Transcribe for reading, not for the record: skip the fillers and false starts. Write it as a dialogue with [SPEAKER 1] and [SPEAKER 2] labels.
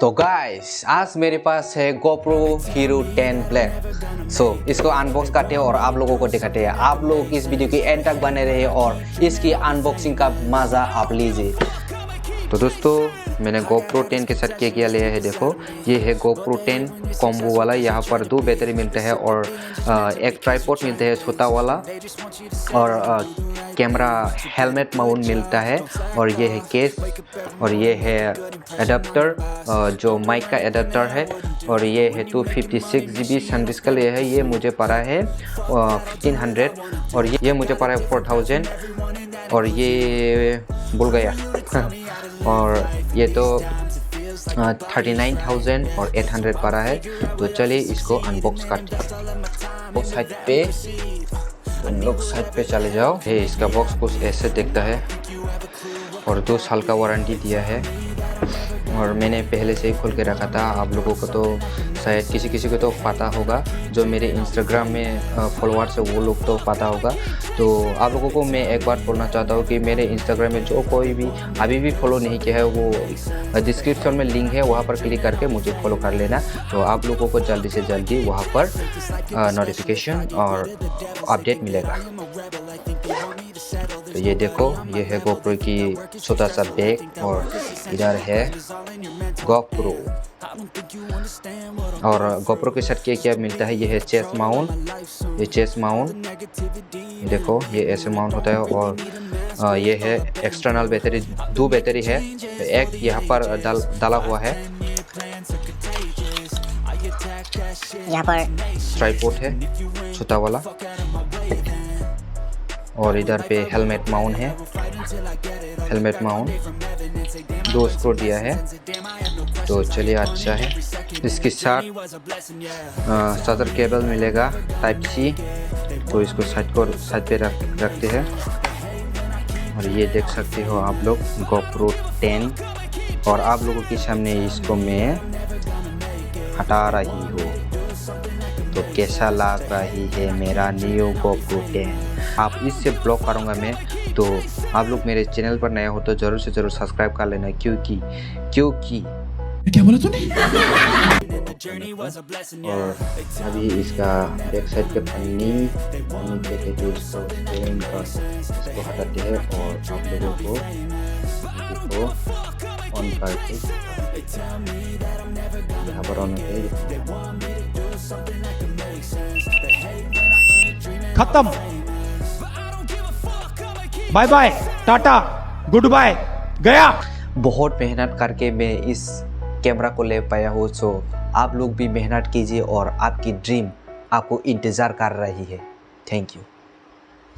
[SPEAKER 1] तो गाइस आज मेरे पास है GoPro Hero 10 Black। इसको अनबॉक्स करते हैं और आप लोगों को दिखाते हैं। आप लोग इस वीडियो की एंड तक बने रहे और इसकी अनबॉक्सिंग का मज़ा आप लीजिए। तो दोस्तों मैंने GoPro 10 के साथ क्या क्या लिया है, देखो ये है GoPro 10 कॉम्बो वाला। यहाँ पर 2 बैटरी मिलता है और एक ट्राइपॉड मिलता है छोटा वाला, और कैमरा हेलमेट माउंट मिलता है, और ये है केस, और ये है एडाप्टर जो माइक का एडाप्टर है, और ये है 256 GB SanDisk का लिया है। ये मुझे पड़ा है 1500, और ये मुझे पड़ा है 4000, और ये भूल गया और ये तो 39,000 और 800 पड़ा है। तो चलिए इसको अनबॉक्स करते हैं। बॉक्स साइड पे तुम लोग साइड पे चले जाओ। ये इसका बॉक्स कुछ ऐसे दिखता है और 2 साल का वारंटी दिया है, और मैंने पहले से ही खोल के रखा था। आप लोगों को तो शायद किसी को तो पता होगा, जो मेरे इंस्टाग्राम में फॉलोअर्स है वो लोग तो पता होगा। तो आप लोगों को मैं एक बार बोलना चाहता हूँ कि मेरे इंस्टाग्राम में जो कोई भी अभी भी फॉलो नहीं किया है, वो डिस्क्रिप्शन में लिंक है, वहाँ पर क्लिक करके मुझे फॉलो कर लेना। तो आप लोगों को जल्दी से जल्दी वहाँ पर नोटिफिकेशन और अपडेट मिलेगा। तो ये देखो, ये है GoPro की छोटा सा बैग, और इधर है GoPro। और GoPro के साथ क्या मिलता है, ये है चेस्ट माउंट। ये चेस्ट माउंट देखो, ये ऐसे माउंट होता है, और ये है एक्सटर्नल बैटरी। 2 बैटरी है, एक यहाँ पर डाला हुआ है। यहाँ पर ट्राइपॉड है छोटा वाला, और इधर पे हेलमेट माउंट है। हेलमेट माउंट 2 स्क्रू दिया है। तो चलिए अच्छा है। इसके साथ चार्जर केबल मिलेगा टाइप C। तो इसको साइड पे रखते हैं, और ये देख सकते हो आप लोग GoPro 10, और आप लोगों के सामने इसको मैं हटा रही हूँ। तो कैसा लग रही है मेरा न्यू GoPro 10। आप इससे ब्लॉग करूँगा मैं। तो आप लोग मेरे चैनल पर नए हो तो ज़रूर से ज़रूर सब्सक्राइब कर लेना, क्योंकि
[SPEAKER 2] क्या बोला तूने?
[SPEAKER 1] और अभी इसका बैक साइड के पन्नी देखे तो इसको हटाते हैं, और आप लोगों को इसको ऑन करके यहाँ पर ऑन है।
[SPEAKER 2] खत्म, bye bye, tata, goodbye, गया।
[SPEAKER 1] बहुत मेहनत करके मैं इस कैमरा को ले पाया हूँ। सो आप लोग भी मेहनत कीजिए, और आपकी ड्रीम आपको इंतज़ार कर रही है। Thank you.